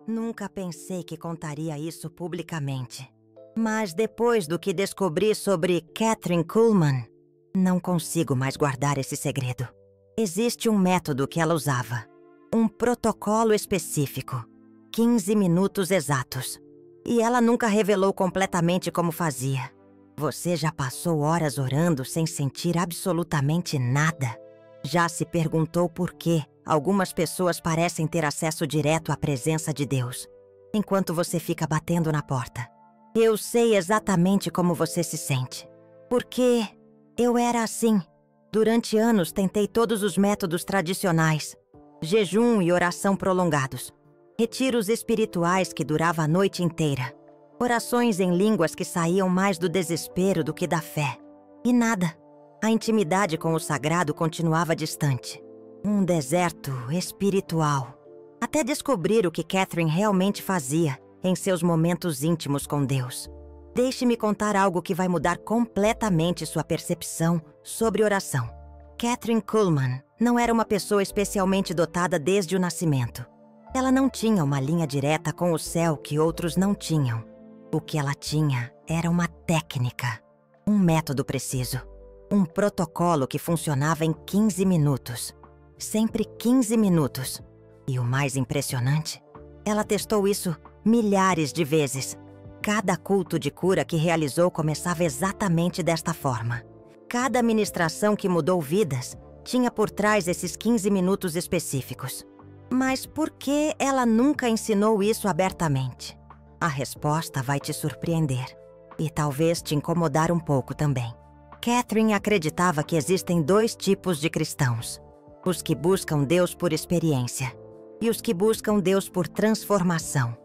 Nunca pensei que contaria isso publicamente. Mas depois do que descobri sobre Kathryn Kuhlman, não consigo mais guardar esse segredo. Existe um método que ela usava. Um protocolo específico. 15 minutos exatos. E ela nunca revelou completamente como fazia. Você já passou horas orando sem sentir absolutamente nada? Já se perguntou por que algumas pessoas parecem ter acesso direto à presença de Deus, enquanto você fica batendo na porta? Eu sei exatamente como você se sente. Porque eu era assim. Durante anos tentei todos os métodos tradicionais. Jejum e oração prolongados. Retiros espirituais que duravam a noite inteira. Orações em línguas que saíam mais do desespero do que da fé. E nada. A intimidade com o sagrado continuava distante. Um deserto espiritual. Até descobrir o que Kathryn realmente fazia em seus momentos íntimos com Deus. Deixe-me contar algo que vai mudar completamente sua percepção sobre oração. Kathryn Kuhlman não era uma pessoa especialmente dotada desde o nascimento. Ela não tinha uma linha direta com o céu que outros não tinham. O que ela tinha era uma técnica, um método preciso, um protocolo que funcionava em 15 minutos. Sempre 15 minutos. E o mais impressionante, ela testou isso milhares de vezes. Cada culto de cura que realizou começava exatamente desta forma. Cada ministração que mudou vidas tinha por trás esses 15 minutos específicos. Mas por que ela nunca ensinou isso abertamente? A resposta vai te surpreender. E talvez te incomodar um pouco também. Kathryn acreditava que existem 2 tipos de cristãos. Os que buscam Deus por experiência e os que buscam Deus por transformação.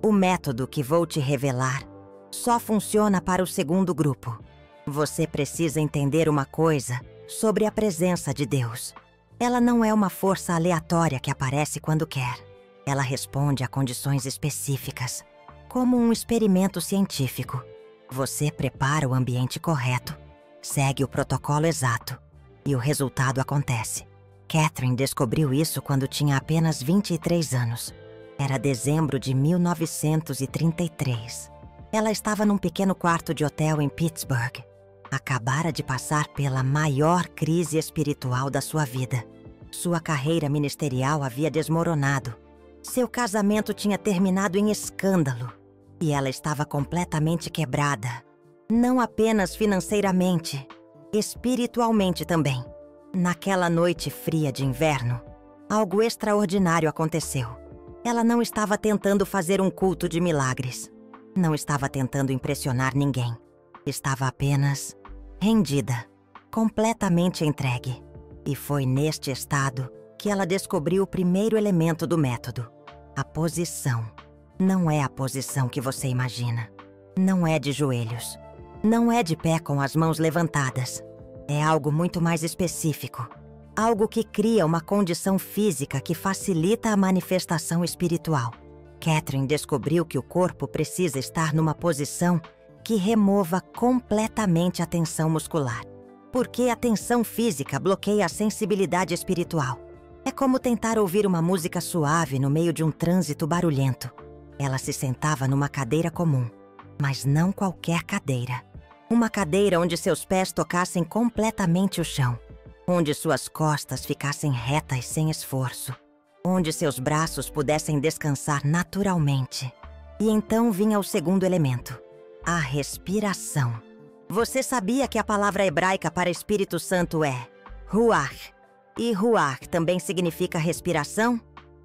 O método que vou te revelar só funciona para o segundo grupo. Você precisa entender uma coisa sobre a presença de Deus. Ela não é uma força aleatória que aparece quando quer. Ela responde a condições específicas, como um experimento científico. Você prepara o ambiente correto, segue o protocolo exato e o resultado acontece. Kathryn descobriu isso quando tinha apenas 23 anos. Era dezembro de 1933. Ela estava num pequeno quarto de hotel em Pittsburgh. Acabara de passar pela maior crise espiritual da sua vida. Sua carreira ministerial havia desmoronado. Seu casamento tinha terminado em escândalo. E ela estava completamente quebrada. Não apenas financeiramente, espiritualmente também. Naquela noite fria de inverno, algo extraordinário aconteceu. Ela não estava tentando fazer um culto de milagres. Não estava tentando impressionar ninguém. Estava apenas rendida, completamente entregue. E foi neste estado que ela descobriu o primeiro elemento do método: a posição. Não é a posição que você imagina. Não é de joelhos. Não é de pé com as mãos levantadas. É algo muito mais específico. Algo que cria uma condição física que facilita a manifestação espiritual. Kathryn descobriu que o corpo precisa estar numa posição que remova completamente a tensão muscular. Porque a tensão física bloqueia a sensibilidade espiritual. É como tentar ouvir uma música suave no meio de um trânsito barulhento. Ela se sentava numa cadeira comum, mas não qualquer cadeira. Uma cadeira onde seus pés tocassem completamente o chão. Onde suas costas ficassem retas sem esforço. Onde seus braços pudessem descansar naturalmente. E então vinha o segundo elemento: a respiração. Você sabia que a palavra hebraica para Espírito Santo é Ruach? E Ruach também significa respiração?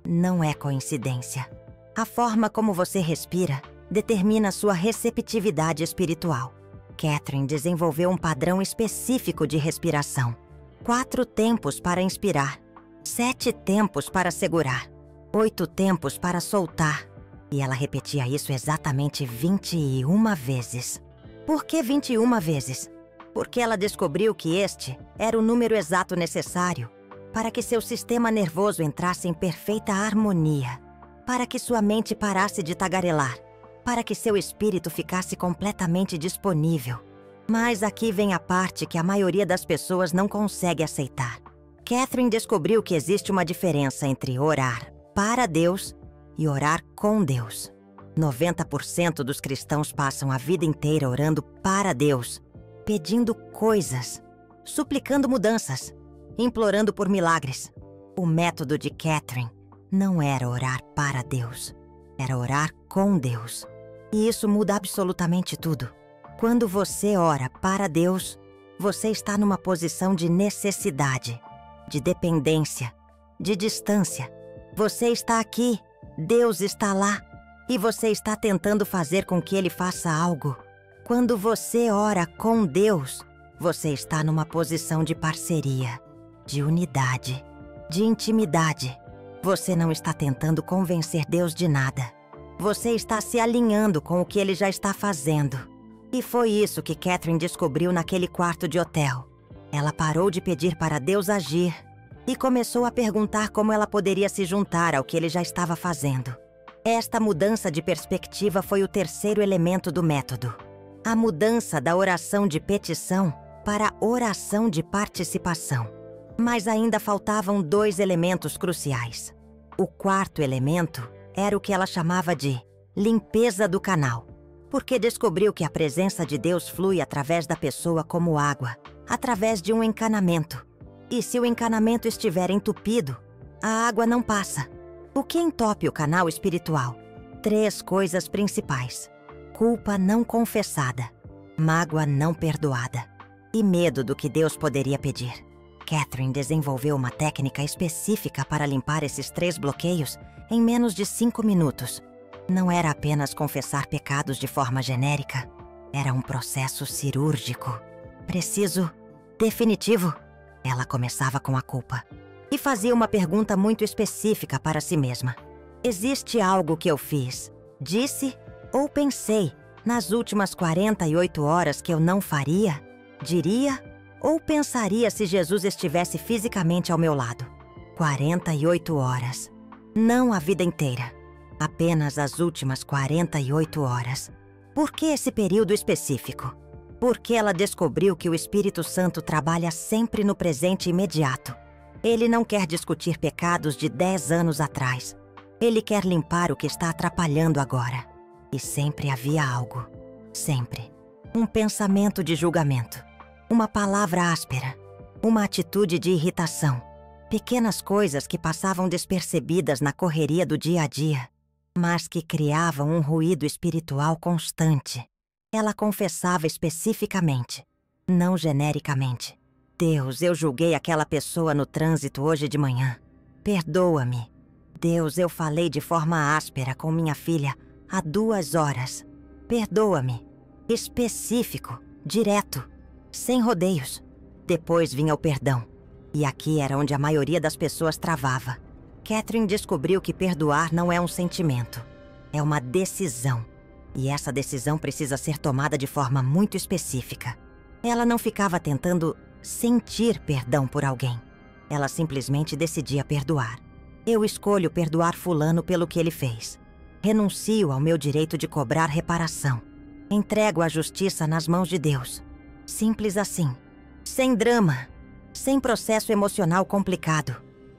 Não é coincidência. A forma como você respira determina sua receptividade espiritual. Kathryn desenvolveu um padrão específico de respiração. 4 tempos para inspirar, 7 tempos para segurar, 8 tempos para soltar. E ela repetia isso exatamente 21 vezes. Por que 21 vezes? Porque ela descobriu que este era o número exato necessário para que seu sistema nervoso entrasse em perfeita harmonia, para que sua mente parasse de tagarelar, para que seu espírito ficasse completamente disponível. Mas aqui vem a parte que a maioria das pessoas não consegue aceitar. Kathryn descobriu que existe uma diferença entre orar para Deus e orar com Deus. 90% dos cristãos passam a vida inteira orando para Deus, pedindo coisas, suplicando mudanças, implorando por milagres. O método de Catherine não era orar para Deus, era orar com Deus. E isso muda absolutamente tudo. Quando você ora para Deus, você está numa posição de necessidade, de dependência, de distância. Você está aqui, Deus está lá, e você está tentando fazer com que Ele faça algo. Quando você ora com Deus, você está numa posição de parceria, de unidade, de intimidade. Você não está tentando convencer Deus de nada. Você está se alinhando com o que Ele já está fazendo. E foi isso que Catherine descobriu naquele quarto de hotel. Ela parou de pedir para Deus agir e começou a perguntar como ela poderia se juntar ao que Ele já estava fazendo. Esta mudança de perspectiva foi o terceiro elemento do método. A mudança da oração de petição para a oração de participação. Mas ainda faltavam 2 elementos cruciais. O quarto elemento era o que ela chamava de limpeza do canal, porque descobriu que a presença de Deus flui através da pessoa como água, através de um encanamento. E se o encanamento estiver entupido, a água não passa. O que entope o canal espiritual? 3 coisas principais: culpa não confessada, mágoa não perdoada e medo do que Deus poderia pedir. Catherine desenvolveu uma técnica específica para limpar esses 3 bloqueios em menos de 5 minutos. Não era apenas confessar pecados de forma genérica, era um processo cirúrgico, preciso, definitivo. Ela começava com a culpa e fazia uma pergunta muito específica para si mesma. Existe algo que eu fiz, disse ou pensei nas últimas 48 horas que eu não faria, diria ou pensaria se Jesus estivesse fisicamente ao meu lado? 48 horas. Não a vida inteira. Apenas as últimas 48 horas. Por que esse período específico? Porque ela descobriu que o Espírito Santo trabalha sempre no presente imediato. Ele não quer discutir pecados de 10 anos atrás. Ele quer limpar o que está atrapalhando agora. E sempre havia algo. Sempre. Um pensamento de julgamento. Uma palavra áspera. Uma atitude de irritação. Pequenas coisas que passavam despercebidas na correria do dia a dia, mas que criavam um ruído espiritual constante. Ela confessava especificamente, não genericamente. Deus, eu julguei aquela pessoa no trânsito hoje de manhã. Perdoa-me. Deus, eu falei de forma áspera com minha filha há 2 horas. Perdoa-me. Específico, direto, sem rodeios. Depois vinha o perdão. E aqui era onde a maioria das pessoas travava. Catherine descobriu que perdoar não é um sentimento, é uma decisão. E essa decisão precisa ser tomada de forma muito específica. Ela não ficava tentando sentir perdão por alguém. Ela simplesmente decidia perdoar. Eu escolho perdoar fulano pelo que ele fez. Renuncio ao meu direito de cobrar reparação. Entrego a justiça nas mãos de Deus. Simples assim. Sem drama. Sem processo emocional complicado.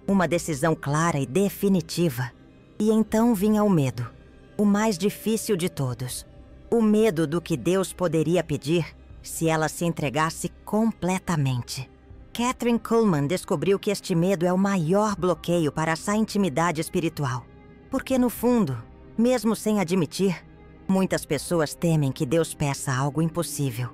Uma decisão clara e definitiva. E então vinha o medo. O mais difícil de todos. O medo do que Deus poderia pedir se ela se entregasse completamente. Catherine Kuhlman descobriu que este medo é o maior bloqueio para essa intimidade espiritual. Porque no fundo, mesmo sem admitir, muitas pessoas temem que Deus peça algo impossível,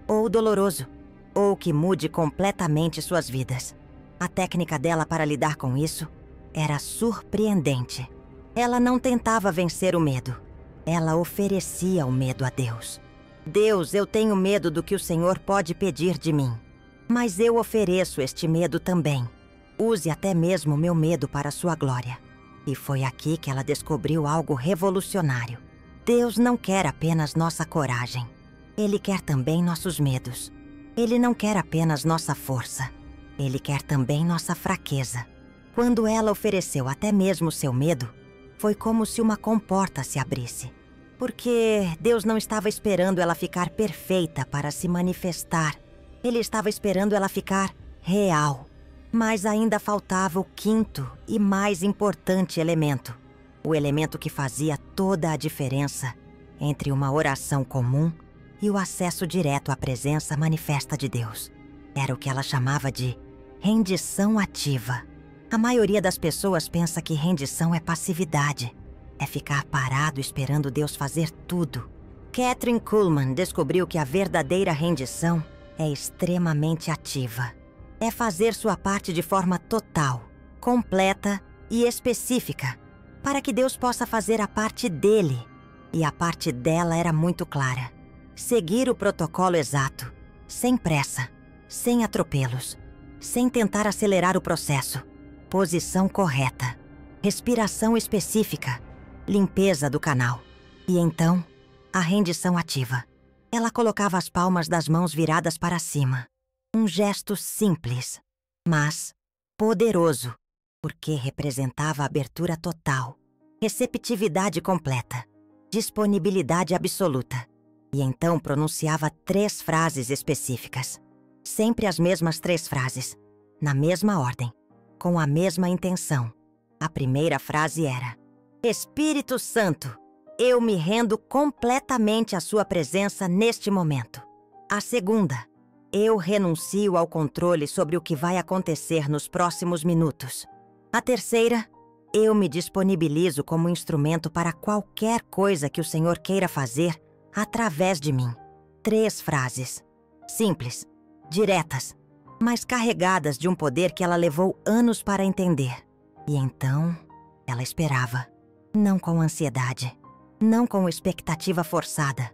ou doloroso, ou que mude completamente suas vidas. A técnica dela para lidar com isso era surpreendente. Ela não tentava vencer o medo. Ela oferecia o medo a Deus. Deus, eu tenho medo do que o Senhor pode pedir de mim. Mas eu ofereço este medo também. Use até mesmo o meu medo para a sua glória. E foi aqui que ela descobriu algo revolucionário. Deus não quer apenas nossa coragem. Ele quer também nossos medos. Ele não quer apenas nossa força. Ele quer também nossa fraqueza. Quando ela ofereceu até mesmo seu medo, foi como se uma comporta se abrisse. Porque Deus não estava esperando ela ficar perfeita para se manifestar. Ele estava esperando ela ficar real. Mas ainda faltava o quinto e mais importante elemento. o elemento que fazia toda a diferença entre uma oração comum e o acesso direto à presença manifesta de Deus. Era o que ela chamava de rendição ativa. A maioria das pessoas pensa que rendição é passividade, é ficar parado esperando Deus fazer tudo. Kathryn Kuhlman descobriu que a verdadeira rendição é extremamente ativa. É fazer sua parte de forma total, completa e específica, para que Deus possa fazer a parte dele. E a parte dela era muito clara: seguir o protocolo exato, sem pressa, sem atropelos, sem tentar acelerar o processo. Posição correta, respiração específica, limpeza do canal. E então, a rendição ativa. Ela colocava as palmas das mãos viradas para cima. Um gesto simples, mas poderoso, porque representava abertura total, receptividade completa, disponibilidade absoluta. E então pronunciava 3 frases específicas. Sempre as mesmas 3 frases, na mesma ordem, com a mesma intenção. A primeira frase era: Espírito Santo, eu me rendo completamente à sua presença neste momento. A segunda: eu renuncio ao controle sobre o que vai acontecer nos próximos minutos. A terceira: eu me disponibilizo como instrumento para qualquer coisa que o Senhor queira fazer através de mim. 3 frases, simples, diretas, mas carregadas de um poder que ela levou anos para entender. E então, ela esperava, não com ansiedade, não com expectativa forçada,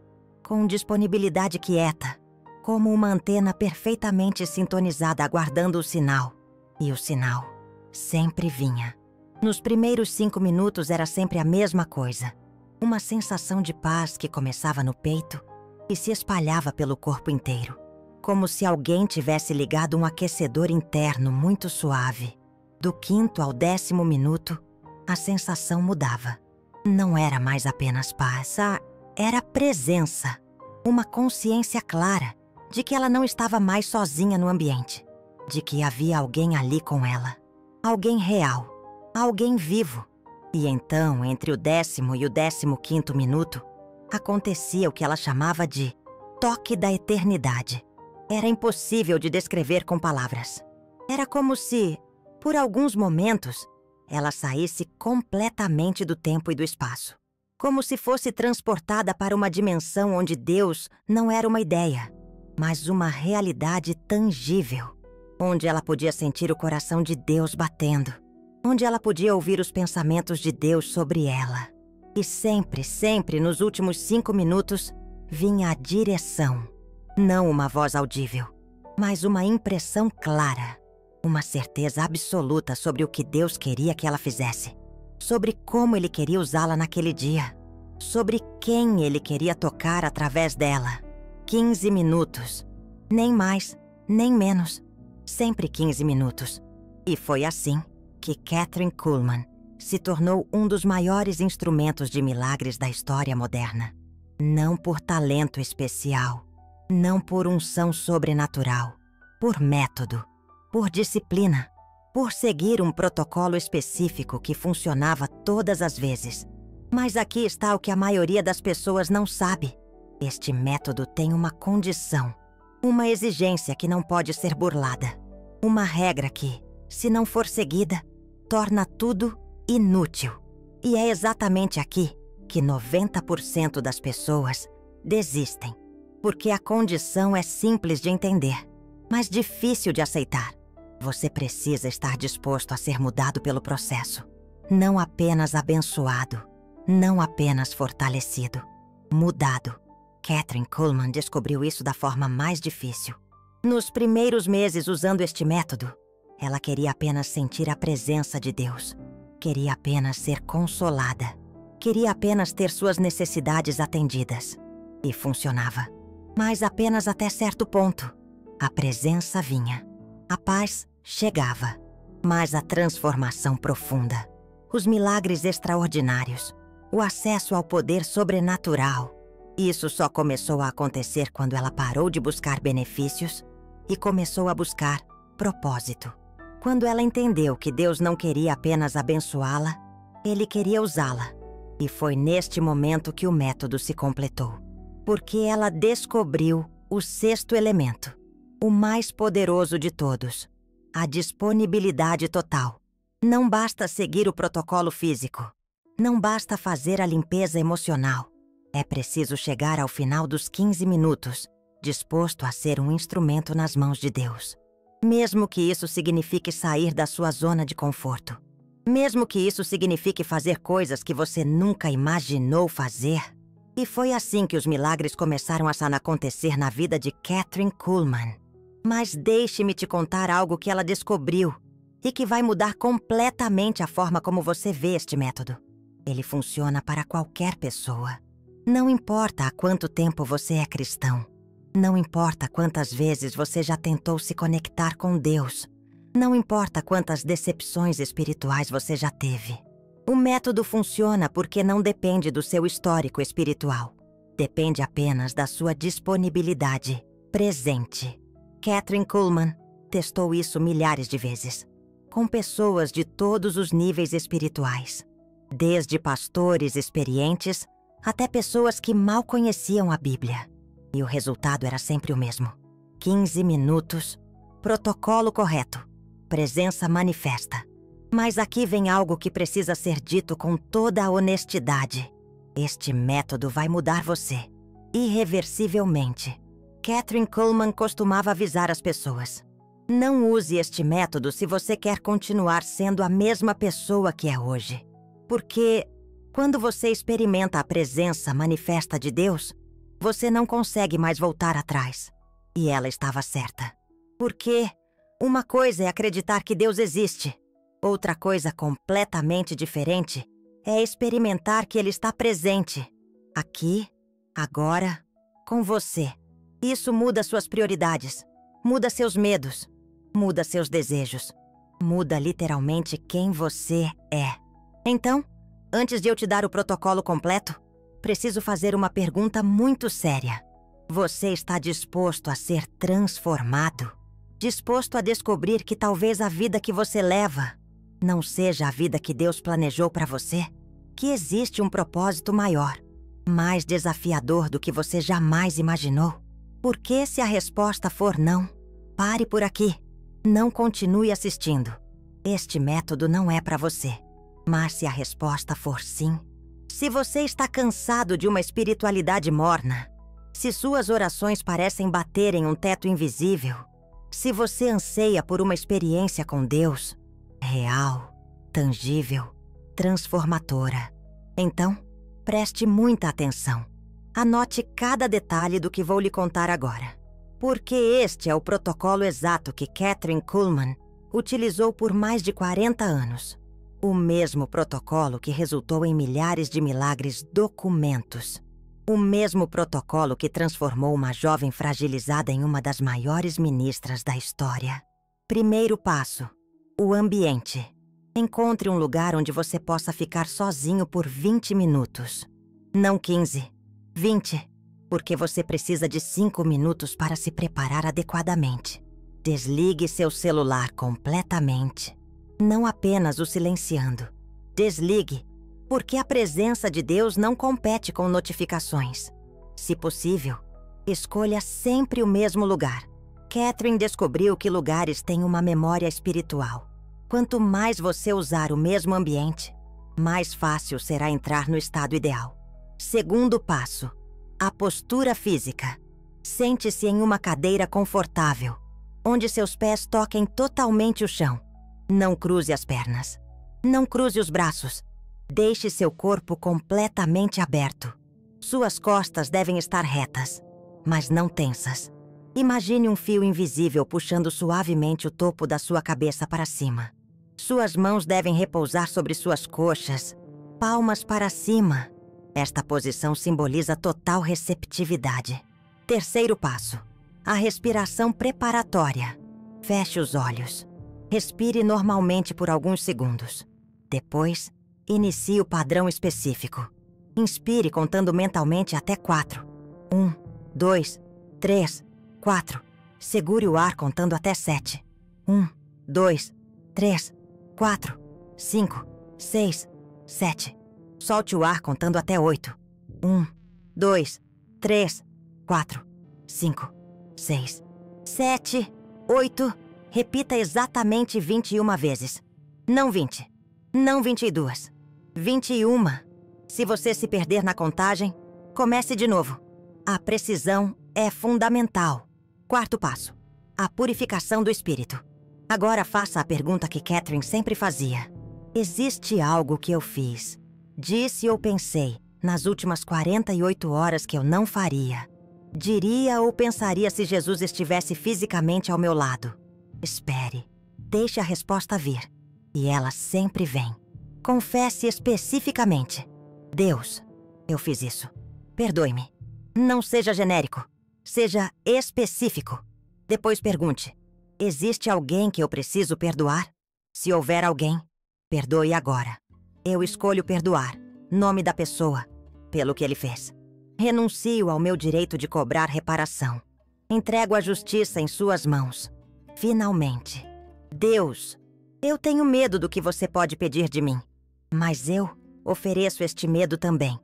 com disponibilidade quieta, como uma antena perfeitamente sintonizada aguardando o sinal. E o sinal sempre vinha. Nos primeiros 5 minutos era sempre a mesma coisa. Uma sensação de paz que começava no peito e se espalhava pelo corpo inteiro, como se alguém tivesse ligado um aquecedor interno muito suave. Do 5º ao 10º minuto, a sensação mudava. Não era mais apenas paz, era presença. Uma consciência clara de que ela não estava mais sozinha no ambiente, de que havia alguém ali com ela. Alguém real, alguém vivo. E então, entre o 10º e o 15º minuto, acontecia o que ela chamava de toque da eternidade. Era impossível de descrever com palavras. Era como se, por alguns momentos, ela saísse completamente do tempo e do espaço. Como se fosse transportada para uma dimensão onde Deus não era uma ideia, mas uma realidade tangível, onde ela podia sentir o coração de Deus batendo, onde ela podia ouvir os pensamentos de Deus sobre ela. E sempre, sempre, nos últimos 5 minutos, vinha a direção. Não uma voz audível, mas uma impressão clara, uma certeza absoluta sobre o que Deus queria que ela fizesse, sobre como Ele queria usá-la naquele dia, sobre quem Ele queria tocar através dela. 15 minutos, nem mais, nem menos, sempre 15 minutos. E foi assim que Kathryn Kuhlman se tornou um dos maiores instrumentos de milagres da história moderna. Não por talento especial, não por unção sobrenatural, por método, por disciplina, por seguir um protocolo específico que funcionava todas as vezes. Mas aqui está o que a maioria das pessoas não sabe. Este método tem uma condição, uma exigência que não pode ser burlada, uma regra que, se não for seguida, torna tudo inútil. E é exatamente aqui que 90% das pessoas desistem, porque a condição é simples de entender, mas difícil de aceitar. Você precisa estar disposto a ser mudado pelo processo, não apenas abençoado, não apenas fortalecido, mudado. Kathryn Kuhlman descobriu isso da forma mais difícil. Nos primeiros meses usando este método, ela queria apenas sentir a presença de Deus. Queria apenas ser consolada. Queria apenas ter suas necessidades atendidas. E funcionava. Mas apenas até certo ponto. A presença vinha. A paz chegava. Mas a transformação profunda, os milagres extraordinários, o acesso ao poder sobrenatural, isso só começou a acontecer quando ela parou de buscar benefícios e começou a buscar propósito. Quando ela entendeu que Deus não queria apenas abençoá-la, Ele queria usá-la. E foi neste momento que o método se completou. Porque ela descobriu o sexto elemento, o mais poderoso de todos: a disponibilidade total. Não basta seguir o protocolo físico. Não basta fazer a limpeza emocional. É preciso chegar ao final dos 15 minutos, disposto a ser um instrumento nas mãos de Deus. Mesmo que isso signifique sair da sua zona de conforto. Mesmo que isso signifique fazer coisas que você nunca imaginou fazer. E foi assim que os milagres começaram a acontecer na vida de Kathryn Kuhlman. Mas deixe-me te contar algo que ela descobriu e que vai mudar completamente a forma como você vê este método. Ele funciona para qualquer pessoa. Não importa há quanto tempo você é cristão. Não importa quantas vezes você já tentou se conectar com Deus. Não importa quantas decepções espirituais você já teve. O método funciona porque não depende do seu histórico espiritual. Depende apenas da sua disponibilidade presente. Kathryn Kuhlman testou isso milhares de vezes, com pessoas de todos os níveis espirituais, desde pastores experientes até pessoas que mal conheciam a Bíblia. E o resultado era sempre o mesmo: 15 minutos, protocolo correto, presença manifesta. Mas aqui vem algo que precisa ser dito com toda a honestidade. Este método vai mudar você, irreversivelmente. Kathryn Kuhlman costumava avisar as pessoas: não use este método se você quer continuar sendo a mesma pessoa que é hoje. Porque quando você experimenta a presença manifesta de Deus, você não consegue mais voltar atrás. E ela estava certa. Porque uma coisa é acreditar que Deus existe. Outra coisa completamente diferente é experimentar que Ele está presente. Aqui, agora, com você. Isso muda suas prioridades. Muda seus medos. Muda seus desejos. Muda literalmente quem você é. Então, antes de eu te dar o protocolo completo, preciso fazer uma pergunta muito séria. Você está disposto a ser transformado? Disposto a descobrir que talvez a vida que você leva não seja a vida que Deus planejou para você? Que existe um propósito maior, mais desafiador do que você jamais imaginou? Porque se a resposta for não, pare por aqui. Não continue assistindo. Este método não é para você. Mas se a resposta for sim, se você está cansado de uma espiritualidade morna, se suas orações parecem bater em um teto invisível, se você anseia por uma experiência com Deus, real, tangível, transformadora, então, preste muita atenção. Anote cada detalhe do que vou lhe contar agora. Porque este é o protocolo exato que Kathryn Kuhlman utilizou por mais de 40 anos. O mesmo protocolo que resultou em milhares de milagres documentos. O mesmo protocolo que transformou uma jovem fragilizada em uma das maiores ministras da história. Primeiro passo: o ambiente. Encontre um lugar onde você possa ficar sozinho por 20 minutos. Não 15, 20, porque você precisa de 5 minutos para se preparar adequadamente. Desligue seu celular completamente. Não apenas o silenciando. Desligue, porque a presença de Deus não compete com notificações. Se possível, escolha sempre o mesmo lugar. Kathryn descobriu que lugares têm uma memória espiritual. Quanto mais você usar o mesmo ambiente, mais fácil será entrar no estado ideal. Segundo passo: a postura física. Sente-se em uma cadeira confortável, onde seus pés toquem totalmente o chão. Não cruze as pernas. Não cruze os braços. Deixe seu corpo completamente aberto. Suas costas devem estar retas, mas não tensas. Imagine um fio invisível puxando suavemente o topo da sua cabeça para cima. Suas mãos devem repousar sobre suas coxas, palmas para cima. Esta posição simboliza total receptividade. Terceiro passo: a respiração preparatória. Feche os olhos. Respire normalmente por alguns segundos. Depois, inicie o padrão específico. Inspire contando mentalmente até 4. 1, 2, 3, 4. Segure o ar contando até 7. 1, 2, 3, 4, 5, 6, 7. Solte o ar contando até 8. 1, 2, 3, 4, 5, 6, 7, 8. Repita exatamente 21 vezes. Não 20. Não 22. 21. Se você se perder na contagem, comece de novo. A precisão é fundamental. Quarto passo: a purificação do espírito. Agora faça a pergunta que Catherine sempre fazia. Existe algo que eu fiz, disse ou pensei, nas últimas 48 horas que eu não faria? Diria ou pensaria se Jesus estivesse fisicamente ao meu lado? Espere. Deixe a resposta vir. E ela sempre vem. Confesse especificamente. Deus, eu fiz isso. Perdoe-me. Não seja genérico. Seja específico. Depois pergunte: existe alguém que eu preciso perdoar? Se houver alguém, perdoe agora. Eu escolho perdoar. Nome da pessoa, pelo que ele fez. Renuncio ao meu direito de cobrar reparação. Entrego a justiça em suas mãos. Finalmente. Deus, eu tenho medo do que você pode pedir de mim. Mas eu ofereço este medo também.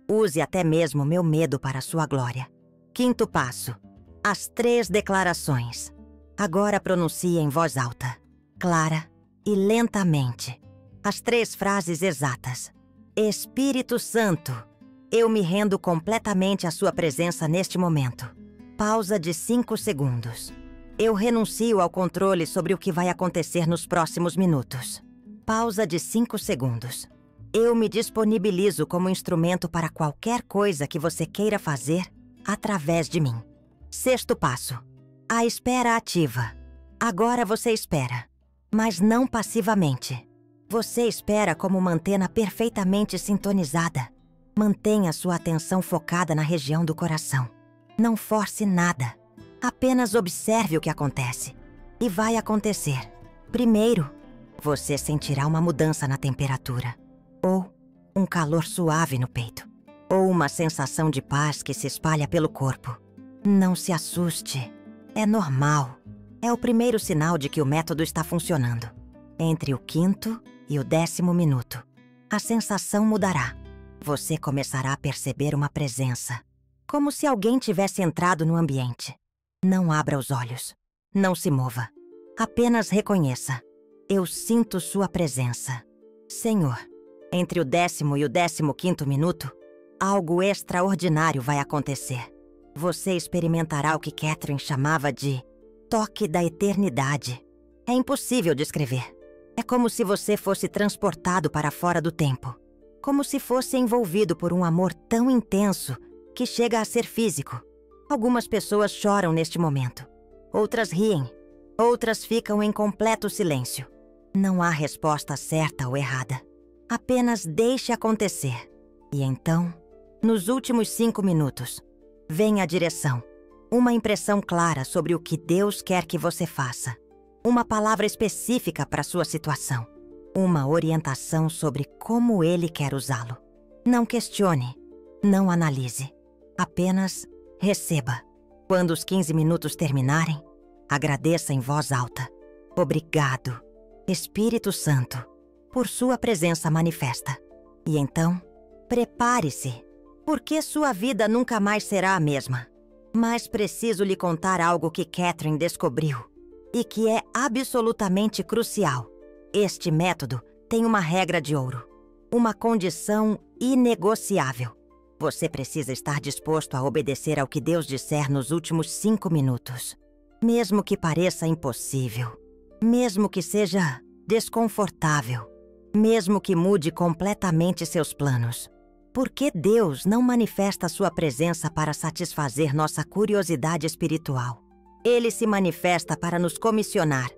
Use até mesmo meu medo para a sua glória. Quinto passo: as 3 declarações. Agora pronuncie em voz alta, clara e lentamente. As 3 frases exatas. Espírito Santo, eu me rendo completamente à sua presença neste momento. Pausa de 5 segundos. Eu renuncio ao controle sobre o que vai acontecer nos próximos minutos. Pausa de 5 segundos. Eu me disponibilizo como instrumento para qualquer coisa que você queira fazer através de mim. Sexto passo: a espera ativa. Agora você espera, mas não passivamente. Você espera como uma antena perfeitamente sintonizada. Mantenha sua atenção focada na região do coração. Não force nada. Apenas observe o que acontece. E vai acontecer. Primeiro, você sentirá uma mudança na temperatura. Ou um calor suave no peito. Ou uma sensação de paz que se espalha pelo corpo. Não se assuste. É normal. É o primeiro sinal de que o método está funcionando. Entre o 5º e o 10º minuto, a sensação mudará. Você começará a perceber uma presença. Como se alguém tivesse entrado no ambiente. Não abra os olhos. Não se mova. Apenas reconheça. Eu sinto sua presença. Senhor, entre o 10º e o 15º minuto, algo extraordinário vai acontecer. Você experimentará o que Catherine chamava de toque da eternidade. É impossível descrever. É como se você fosse transportado para fora do tempo. Como se fosse envolvido por um amor tão intenso que chega a ser físico. Algumas pessoas choram neste momento. Outras riem. Outras ficam em completo silêncio. Não há resposta certa ou errada. Apenas deixe acontecer. E então, nos últimos 5 minutos, vem a direção. Uma impressão clara sobre o que Deus quer que você faça. Uma palavra específica para sua situação. Uma orientação sobre como Ele quer usá-lo. Não questione. Não analise. Apenas receba. Quando os 15 minutos terminarem, agradeça em voz alta. Obrigado, Espírito Santo, por sua presença manifesta. E então, prepare-se, porque sua vida nunca mais será a mesma. Mas preciso lhe contar algo que Catherine descobriu e que é absolutamente crucial. Este método tem uma regra de ouro, uma condição inegociável. Você precisa estar disposto a obedecer ao que Deus disser nos últimos 5 minutos. Mesmo que pareça impossível. Mesmo que seja desconfortável. Mesmo que mude completamente seus planos. Porque Deus não manifesta sua presença para satisfazer nossa curiosidade espiritual. Ele se manifesta para nos comissionar,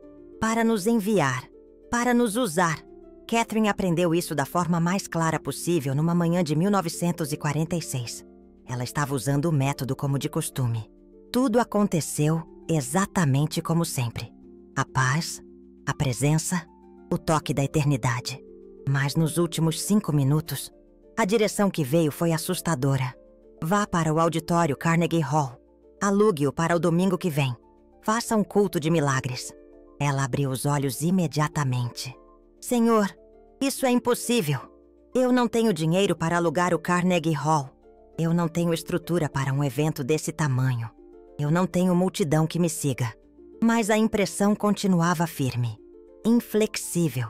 para nos enviar, para nos usar. Catherine aprendeu isso da forma mais clara possível numa manhã de 1946. Ela estava usando o método como de costume. Tudo aconteceu exatamente como sempre. A paz, a presença, o toque da eternidade. Mas nos últimos 5 minutos, a direção que veio foi assustadora. Vá para o auditório Carnegie Hall. Alugue-o para o domingo que vem. Faça um culto de milagres. Ela abriu os olhos imediatamente. Senhor, isso é impossível. Eu não tenho dinheiro para alugar o Carnegie Hall. Eu não tenho estrutura para um evento desse tamanho. Eu não tenho multidão que me siga. Mas a impressão continuava firme, inflexível.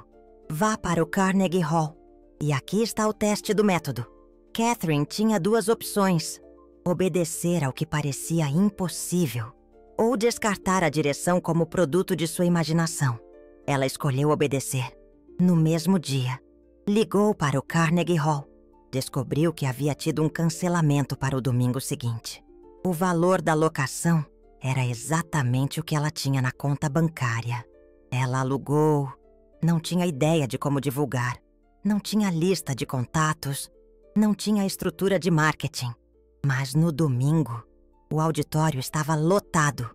Vá para o Carnegie Hall. E aqui está o teste do método. Catherine tinha duas opções: obedecer ao que parecia impossível ou descartar a direção como produto de sua imaginação. Ela escolheu obedecer. No mesmo dia, ligou para o Carnegie Hall. Descobriu que havia tido um cancelamento para o domingo seguinte. O valor da locação era exatamente o que ela tinha na conta bancária. Ela alugou, não tinha ideia de como divulgar, não tinha lista de contatos, não tinha estrutura de marketing. Mas no domingo, o auditório estava lotado,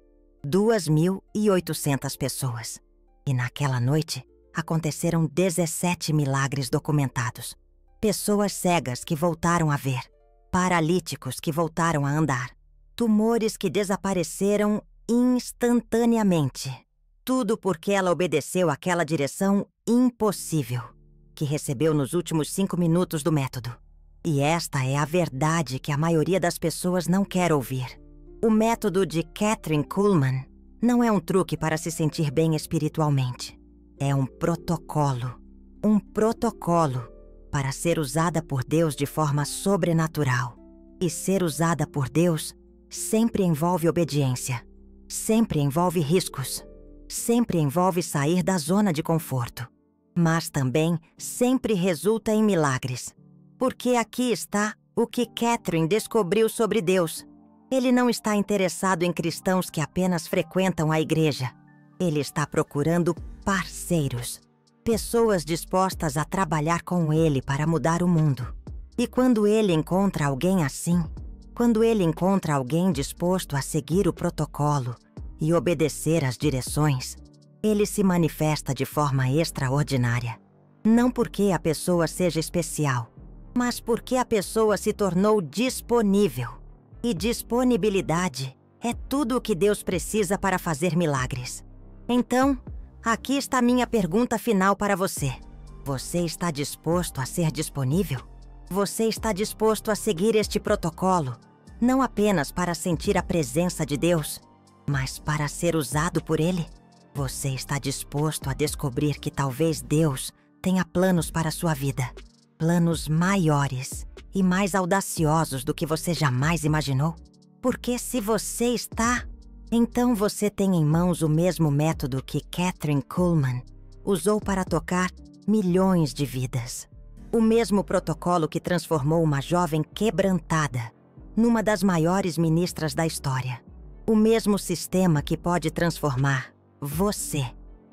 2.800 pessoas. E naquela noite, aconteceram 17 milagres documentados. Pessoas cegas que voltaram a ver, paralíticos que voltaram a andar, tumores que desapareceram instantaneamente. Tudo porque ela obedeceu àquela direção impossível, que recebeu nos últimos 5 minutos do método. E esta é a verdade que a maioria das pessoas não quer ouvir. O método de Kathryn Kuhlman não é um truque para se sentir bem espiritualmente. É um protocolo. Um protocolo para ser usada por Deus de forma sobrenatural. E ser usada por Deus sempre envolve obediência. Sempre envolve riscos. Sempre envolve sair da zona de conforto. Mas também sempre resulta em milagres. Porque aqui está o que Catherine descobriu sobre Deus. Ele não está interessado em cristãos que apenas frequentam a igreja. Ele está procurando parceiros. Pessoas dispostas a trabalhar com ele para mudar o mundo. E quando ele encontra alguém assim, quando ele encontra alguém disposto a seguir o protocolo e obedecer às direções, ele se manifesta de forma extraordinária. Não porque a pessoa seja especial, mas porque a pessoa se tornou disponível. E disponibilidade é tudo o que Deus precisa para fazer milagres. Então, aqui está minha pergunta final para você. Você está disposto a ser disponível? Você está disposto a seguir este protocolo, não apenas para sentir a presença de Deus, mas para ser usado por Ele? Você está disposto a descobrir que talvez Deus tenha planos para a sua vida? Planos maiores e mais audaciosos do que você jamais imaginou? Porque se você está, então você tem em mãos o mesmo método que Kathryn Kuhlman usou para tocar milhões de vidas. O mesmo protocolo que transformou uma jovem quebrantada numa das maiores ministras da história. O mesmo sistema que pode transformar você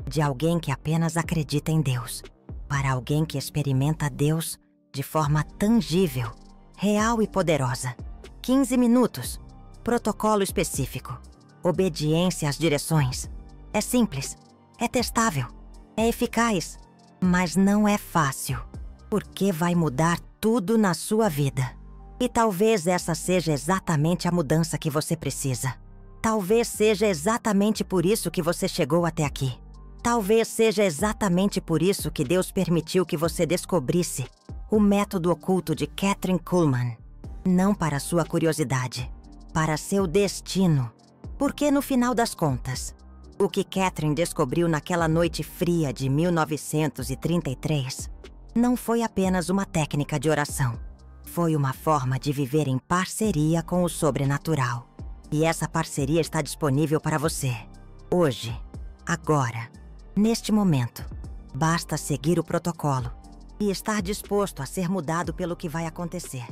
de alguém que apenas acredita em Deus para alguém que experimenta Deus de forma tangível, real e poderosa. 15 minutos. Protocolo específico. Obediência às direções. É simples, é testável, é eficaz, mas não é fácil, porque vai mudar tudo na sua vida. E talvez essa seja exatamente a mudança que você precisa. Talvez seja exatamente por isso que você chegou até aqui. Talvez seja exatamente por isso que Deus permitiu que você descobrisse o método oculto de Kathryn Kuhlman. Não para sua curiosidade, para seu destino. Porque no final das contas, o que Catherine descobriu naquela noite fria de 1933 não foi apenas uma técnica de oração. Foi uma forma de viver em parceria com o sobrenatural. E essa parceria está disponível para você. Hoje, agora, neste momento. Basta seguir o protocolo e estar disposto a ser mudado pelo que vai acontecer.